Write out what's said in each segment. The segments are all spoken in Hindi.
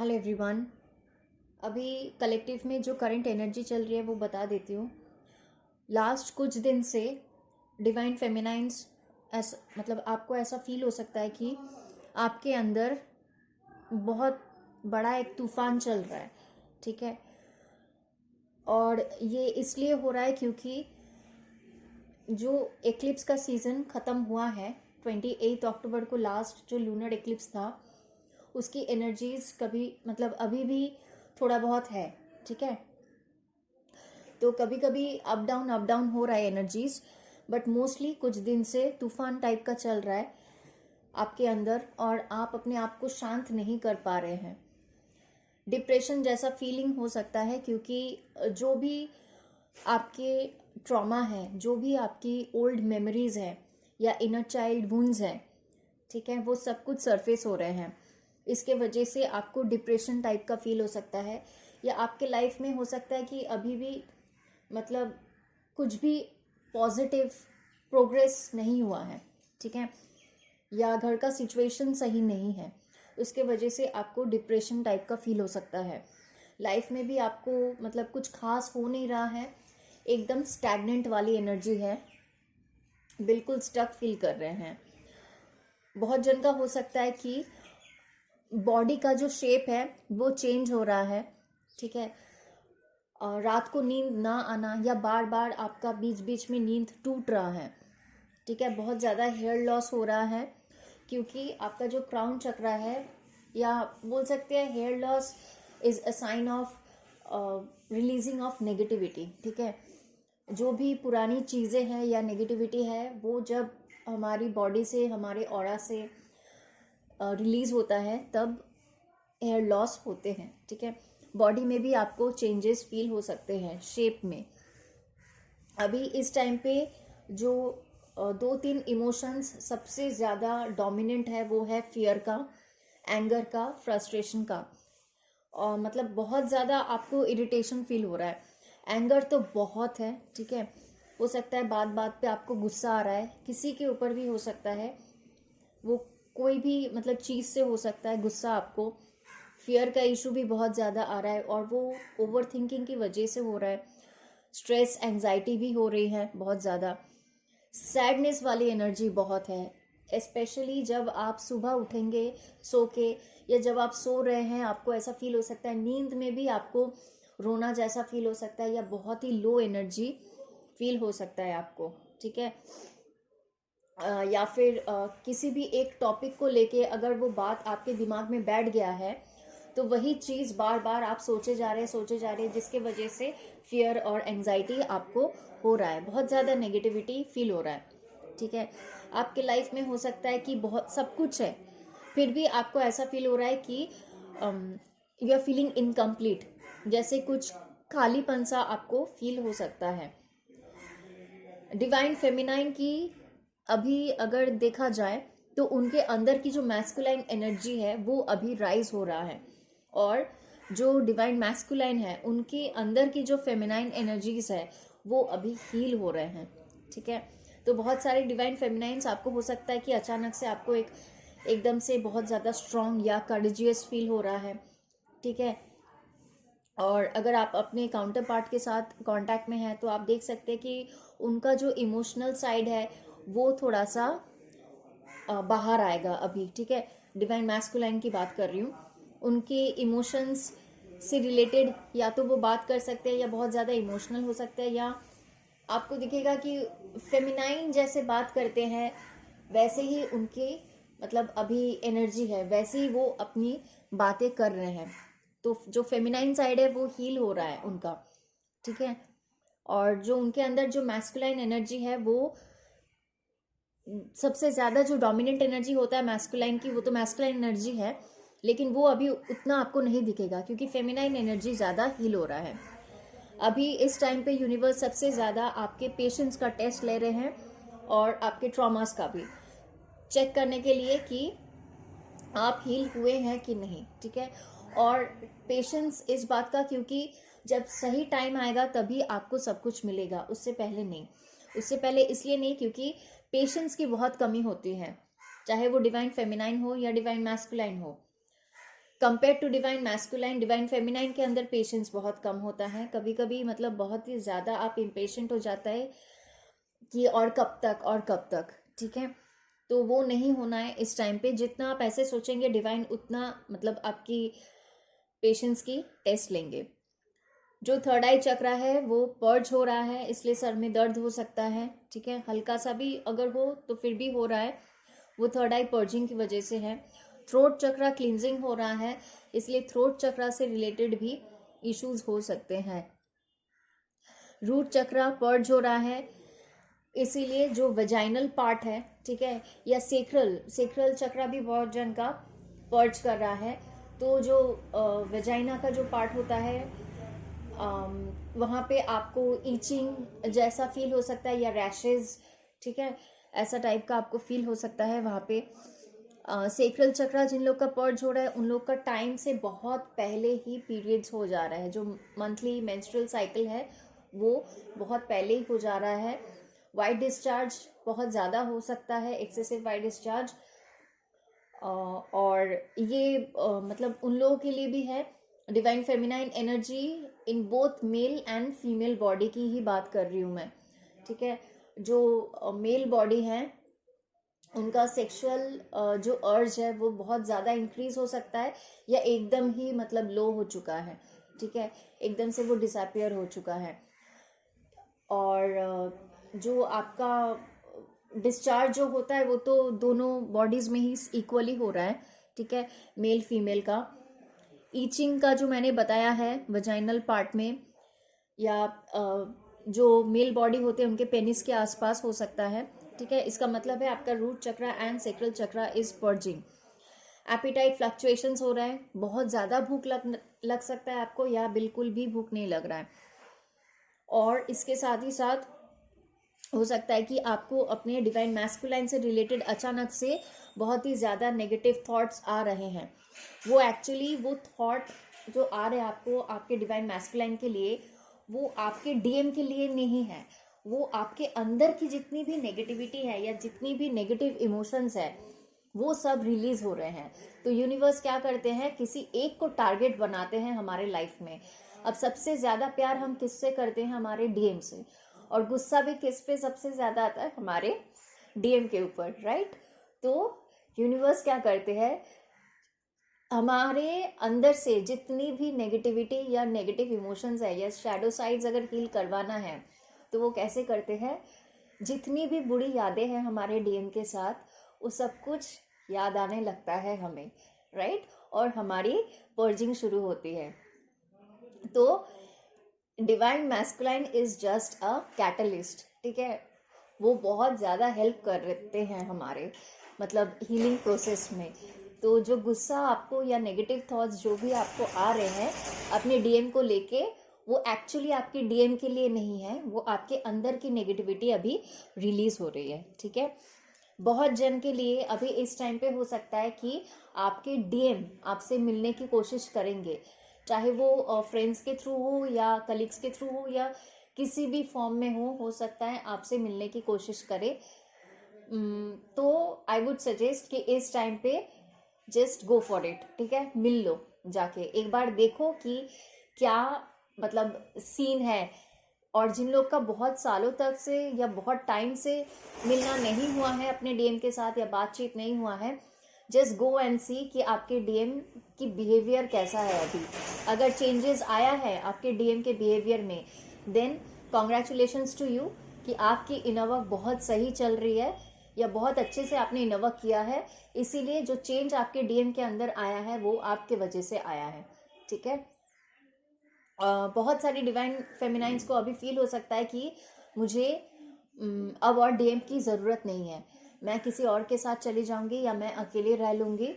Hello everyone. अभी कलेक्टिव में जो करंट एनर्जी चल रही है वो बता देती हूँ। लास्ट कुछ दिन से डिवाइन फेमिनाइंस ऐसा मतलब आपको ऐसा फील हो सकता है कि आपके अंदर बहुत बड़ा एक तूफान चल रहा है। ठीक है, और ये इसलिए हो रहा है क्योंकि जो एक्लिप्स का सीज़न ख़त्म हुआ है 28 अक्टूबर को, लास्ट जो लूनर एक्लिप्स था उसकी एनर्जीज कभी अभी भी थोड़ा बहुत है। ठीक है, तो कभी कभी अप डाउन हो रहा है एनर्जीज, बट मोस्टली कुछ दिन से तूफान टाइप का चल रहा है आपके अंदर और आप अपने आप को शांत नहीं कर पा रहे हैं। डिप्रेशन जैसा फीलिंग हो सकता है क्योंकि जो भी आपके ट्रॉमा है, जो भी आपकी ओल्ड मेमोरीज है या इनर चाइल्ड वुंड्स है, ठीक है, वो सब कुछ सरफेस हो रहे हैं। इसके वजह से आपको डिप्रेशन टाइप का फील हो सकता है, या आपके लाइफ में हो सकता है कि अभी भी कुछ भी पॉजिटिव प्रोग्रेस नहीं हुआ है। ठीक है, या घर का सिचुएशन सही नहीं है, उसके वजह से आपको डिप्रेशन टाइप का फील हो सकता है। लाइफ में भी आपको कुछ खास हो नहीं रहा है, एकदम स्टैग्नेंट वाली एनर्जी है, बिल्कुल स्टक फील कर रहे हैं। बहुत जन का हो सकता है कि बॉडी का जो शेप है वो चेंज हो रहा है। ठीक है, रात को नींद ना आना या बार बार आपका बीच बीच में नींद टूट रहा है। ठीक है, बहुत ज़्यादा हेयर लॉस हो रहा है क्योंकि आपका जो क्राउन चक्रा है, या बोल सकते हैं hair loss is a sign of releasing of negativity. ठीक है, जो भी पुरानी चीज़ें हैं या नेगेटिविटी है वो जब हमारी बॉडी से, हमारे ऑरा से रिलीज होता है तब हेयर लॉस होते हैं। ठीक है, बॉडी में भी आपको चेंजेस फील हो सकते हैं शेप में। अभी इस टाइम पे जो दो तीन इमोशंस सबसे ज़्यादा डोमिनेंट है वो है फियर का, एंगर का, फ्रस्ट्रेशन का। और बहुत ज़्यादा आपको इरिटेशन फील हो रहा है। एंगर तो बहुत है। ठीक है, हो सकता है बात बात पे आपको गुस्सा आ रहा है, किसी के ऊपर भी हो सकता है, वो कोई भी चीज़ से हो सकता है गुस्सा आपको। फियर का इशू भी बहुत ज़्यादा आ रहा है और वो ओवर थिंकिंग की वजह से हो रहा है। स्ट्रेस, एंजाइटी भी हो रही है बहुत ज़्यादा। सैडनेस वाली एनर्जी बहुत है, स्पेशली जब आप सुबह उठेंगे सो के, या जब आप सो रहे हैं आपको ऐसा फील हो सकता है, नींद में भी आपको रोना जैसा फील हो सकता है, या बहुत ही लो एनर्जी फील हो सकता है आपको। ठीक है, या फिर किसी भी एक टॉपिक को लेके अगर वो बात आपके दिमाग में बैठ गया है तो वही चीज़ बार बार आप सोचे जा रहे हैं, जिसके वजह से फियर और एंजाइटी आपको हो रहा है, बहुत ज़्यादा नेगेटिविटी फील हो रहा है। ठीक है, आपके लाइफ में हो सकता है कि बहुत सब कुछ है, फिर भी आपको ऐसा फील हो रहा है कि यू आर फीलिंग इनकम्प्लीट, जैसे कुछ खालीपन सा आपको फील हो सकता है। डिवाइन फेमिनाइन की अभी अगर देखा जाए तो उनके अंदर की जो मैस्कुलाइन एनर्जी है वो अभी राइज हो रहा है, और जो डिवाइन मैस्कुलाइन है उनके अंदर की जो फेमिनाइन एनर्जीज है वो अभी हील हो रहे हैं। ठीक है, तो बहुत सारे डिवाइन फेमिनाइंस आपको हो सकता है कि अचानक से आपको एकदम से बहुत ज़्यादा स्ट्रॉन्ग या करेजियस फील हो रहा है। ठीक है, और अगर आप अपने काउंटर पार्ट के साथ कांटेक्ट में हैं तो आप देख सकते हैं कि उनका जो इमोशनल साइड है वो थोड़ा सा बाहर आएगा अभी। ठीक है, डिवाइन मैस्कुलाइन की बात कर रही हूँ। उनके इमोशंस से रिलेटेड या तो वो बात कर सकते हैं, या बहुत ज़्यादा इमोशनल हो सकते हैं, या आपको दिखेगा कि फेमिनाइन जैसे बात करते हैं वैसे ही उनकी अभी एनर्जी है, वैसे ही वो अपनी बातें कर रहे हैं। तो जो फेमिनाइन साइड है वो हील हो रहा है उनका। ठीक है, और जो उनके अंदर जो मैस्कुलाइन एनर्जी है वो सबसे ज़्यादा जो डोमिनेंट एनर्जी होता है मैस्कुलाइन की, वो तो मैस्कुलाइन एनर्जी है, लेकिन वो अभी उतना आपको नहीं दिखेगा क्योंकि फेमिनाइन एनर्जी ज़्यादा हील हो रहा है। अभी इस टाइम पे यूनिवर्स सबसे ज़्यादा आपके पेशेंस का टेस्ट ले रहे हैं और आपके ट्रॉमास का भी चेक करने के लिए कि आप हील हुए हैं कि नहीं। ठीक है, और पेशेंस इस बात का, क्योंकि जब सही टाइम आएगा तभी आपको सब कुछ मिलेगा, उससे पहले नहीं। उससे पहले इसलिए नहीं क्योंकि पेशेंस की बहुत कमी होती है, चाहे वो डिवाइन फेमिनाइन हो या डिवाइन मैस्कुलाइन हो। Compare to divine masculine, divine feminine के अंदर पेशेंस बहुत कम होता है। कभी कभी मतलब बहुत ही ज़्यादा आप इम्पेशेंट हो जाता है कि और कब तक और कब तक, ठीक है। तो वो नहीं होना है इस टाइम पे। जितना आप ऐसे सोचेंगे डिवाइन उतना मतलब आपकी पेशेंस की टेस्ट लेंगे। जो थर्ड आई चक्रा है वो पर्ज हो रहा है, इसलिए सर में दर्द हो सकता है, ठीक है। हल्का सा भी अगर हो तो फिर भी हो रहा है, वो थर्ड आई पर्जिंग की वजह से है। थ्रोट चक्रा क्लींजिंग हो रहा है, इसलिए थ्रोट चक्रा से रिलेटेड भी इश्यूज हो सकते हैं। रूट चक्रा पर्ज हो रहा है, इसीलिए जो वेजाइनल पार्ट है, ठीक है, या सेक्रल चक्रा भी बहुत जन का पर्ज कर रहा है। तो जो वेजाइना का जो पार्ट होता है वहाँ पे आपको ईचिंग जैसा फील हो सकता है या रैशेज, ठीक है, ऐसा टाइप का आपको फील हो सकता है वहाँ पे। सेक्रल चक्रा जिन लोग का पर्ज हो रहा है उन लोग का टाइम से बहुत पहले ही पीरियड्स हो जा रहा है। जो मंथली मेंस्ट्रुअल साइकिल है वो बहुत पहले ही हो जा रहा है। वाइट डिस्चार्ज बहुत ज़्यादा हो सकता है, एक्सेसिव वाइट डिस्चार्ज। और ये मतलब उन लोगों के लिए भी है। Divine feminine energy in both male and female body की ही बात कर रही हूँ मैं, ठीक है। जो मेल बॉडी है उनका सेक्सुअल जो अर्ज है वो बहुत ज़्यादा इंक्रीज हो सकता है, या एकदम ही मतलब लो हो चुका है, ठीक है, एकदम से वो डिसअपियर हो चुका है। और जो आपका डिस्चार्ज जो होता है वो तो दोनों बॉडीज में ही इक्वली हो रहा है, ठीक है, मेल फीमेल का। ईचिंग का जो मैंने बताया है वजाइनल पार्ट में, या जो मेल बॉडी होते हैं उनके पेनिस के आसपास हो सकता है, ठीक है। इसका मतलब है आपका root chakra and sacral chakra is purging. Appetite fluctuations हो रहा है, बहुत ज़्यादा भूख लग सकता है आपको, या बिल्कुल भी भूख नहीं लग रहा है। और इसके साथ ही साथ हो सकता है कि आपको अपने डिवाइन मैस्कुलाइन से रिलेटेड अचानक से बहुत ही ज़्यादा नेगेटिव थॉट्स आ रहे हैं। वो एक्चुअली वो थॉट जो आ रहे हैं आपको आपके डिवाइन मैस्कुलाइन के लिए, वो आपके डीएम के लिए नहीं है। वो आपके अंदर की जितनी भी नेगेटिविटी है या जितनी भी नेगेटिव इमोशंस है वो सब रिलीज हो रहे हैं। तो यूनिवर्स क्या करते हैं, किसी एक को टारगेट बनाते हैं हमारे लाइफ में। अब सबसे ज़्यादा प्यार हम किससे करते हैं, हमारे डीएम से। और गुस्सा भी किस पे सबसे ज़्यादा आता है, हमारे डीएम के ऊपर, राइट। तो यूनिवर्स क्या करते हैं, हमारे अंदर से जितनी भी नेगेटिविटी या नेगेटिव इमोशंस है या शैडो साइड्स अगर हील करवाना है तो वो कैसे करते हैं, जितनी भी बुरी यादें हैं हमारे डीएम के साथ वो सब कुछ याद आने लगता है हमें, राइट। और हमारी पर्जिंग शुरू होती है। तो divine masculine is just a catalyst, ठीक है। वो बहुत ज़्यादा हेल्प करते हैं हमारे मतलब हीलिंग प्रोसेस में। तो जो गुस्सा आपको या नेगेटिव थॉट्स जो भी आपको आ रहे हैं अपने डीएम को लेके, वो एक्चुअली आपके डीएम के लिए नहीं है, वो आपके अंदर की नेगेटिविटी अभी रिलीज हो रही है, ठीक है। बहुत जन के लिए अभी इस टाइम पे हो सकता है कि आपके डीएम आपसे मिलने की कोशिश करेंगे, चाहे वो फ्रेंड्स के थ्रू हो या कलीग्स के थ्रू हो या किसी भी फॉर्म में हो सकता है आपसे मिलने की कोशिश करे। तो आई वुड सजेस्ट कि इस टाइम पे जस्ट गो फॉर इट, ठीक है। मिल लो जाके, एक बार देखो कि क्या मतलब सीन है। और जिन लोग का बहुत सालों तक से या बहुत टाइम से मिलना नहीं हुआ है अपने डीएम के साथ या बातचीत नहीं हुआ है, जस्ट गो एंड सी कि आपके डीएम की बिहेवियर कैसा है अभी। अगर चेंजेस आया है आपके डीएम के बिहेवियर में, देन कॉन्ग्रेचुलेशंस टू यू कि आपकी इनर वर्क बहुत सही चल रही है या बहुत अच्छे से आपने इनर वर्क किया है। इसीलिए जो चेंज आपके डीएम के अंदर आया है वो आपके वजह से आया है, ठीक है। बहुत सारी डिवाइन फेमिनाइंस को अभी फील हो सकता है कि मुझे अब और डीएम की ज़रूरत नहीं है, मैं किसी और के साथ चली जाऊंगी या मैं अकेले रह लूँगी,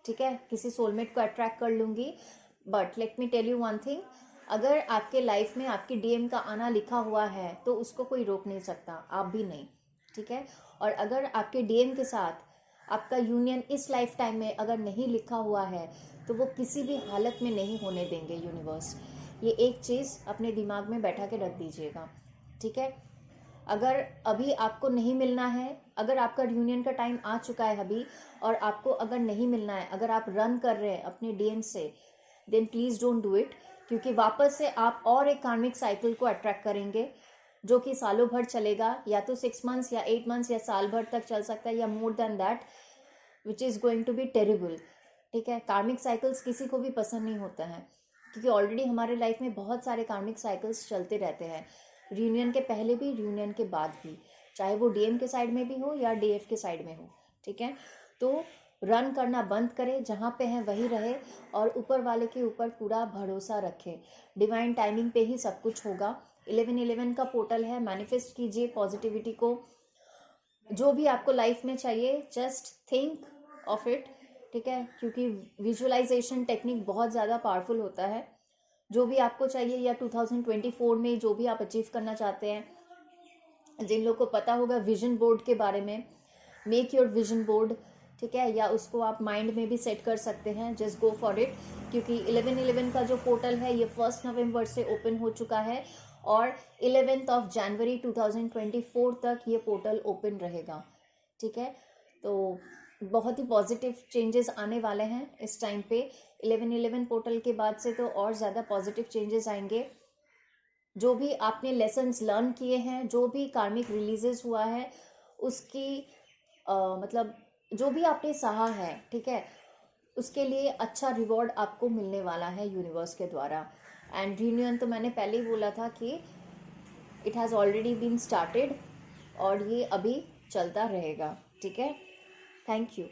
ठीक है, किसी सोलमेट को अट्रैक्ट कर लूँगी। But let me tell you one thing, अगर आपके लाइफ में आपकी डीएम का आना लिखा हुआ है तो उसको कोई रोक नहीं सकता, आप भी नहीं, ठीक है। और अगर आपके डीएम के साथ आपका यूनियन इस लाइफ टाइम में अगर नहीं लिखा हुआ है तो वो किसी भी हालत में नहीं होने देंगे यूनिवर्स। ये एक चीज़ अपने दिमाग में बैठा के रख दीजिएगा, ठीक है। अगर अभी आपको नहीं मिलना है, अगर आपका रियूनियन का टाइम आ चुका है अभी और आपको अगर नहीं मिलना है, अगर आप रन कर रहे हैं अपने डीएम से, then please don't do it, क्योंकि वापस से आप और एक कार्मिक साइकिल को अट्रैक्ट करेंगे जो कि सालों भर चलेगा, या तो 6 मंथ्स या 8 मंथ्स या साल भर तक चल सकता है, या more than that, which is going to be terrible. ठीक है, कार्मिक साइकिल्स किसी को भी पसंद नहीं होता है, क्योंकि ऑलरेडी हमारे लाइफ में बहुत सारे कार्मिक साइकिल्स चलते रहते हैं, रियूनियन के पहले भी, रियूनियन के बाद भी, चाहे वो डीएम के साइड में भी हो या डीएफ के साइड में हो। ठीक है, तो रन करना बंद करें, जहाँ पे हैं वहीं रहे और ऊपर वाले के ऊपर पूरा भरोसा रखें। डिवाइन टाइमिंग पे ही सब कुछ होगा। 11/11 का पोर्टल है, मैनिफेस्ट कीजिए पॉजिटिविटी को, जो भी आपको लाइफ में चाहिए जस्ट थिंक ऑफ इट। ठीक है, क्योंकि विजुअलाइजेशन टेक्निक बहुत ज़्यादा पावरफुल होता है। जो भी आपको चाहिए, या 2024 में जो भी आप अचीव करना चाहते हैं, जिन लोगों को पता होगा विजन बोर्ड के बारे में, मेक योर विजन बोर्ड। ठीक है, या उसको आप माइंड में भी सेट कर सकते हैं, जस्ट गो फॉर इट, क्योंकि 11/11 का जो पोर्टल है ये 1 नवंबर से ओपन हो चुका है और 11 जनवरी 2024 तक ये पोर्टल ओपन रहेगा। ठीक है, तो बहुत ही पॉजिटिव चेंजेस आने वाले हैं इस टाइम पे। 11/11 पोर्टल के बाद से तो और ज़्यादा पॉजिटिव चेंजेस आएंगे। जो भी आपने लेसन्स लर्न किए हैं, जो भी कार्मिक रिलीजेस हुआ है, उसकी मतलब जो भी आपने सहा है, ठीक है, उसके लिए अच्छा रिवॉर्ड आपको मिलने वाला है यूनिवर्स के द्वारा। एंड रियूनियन तो मैंने पहले ही बोला था कि it has already been started और ये अभी चलता रहेगा। ठीक है, थैंक यू।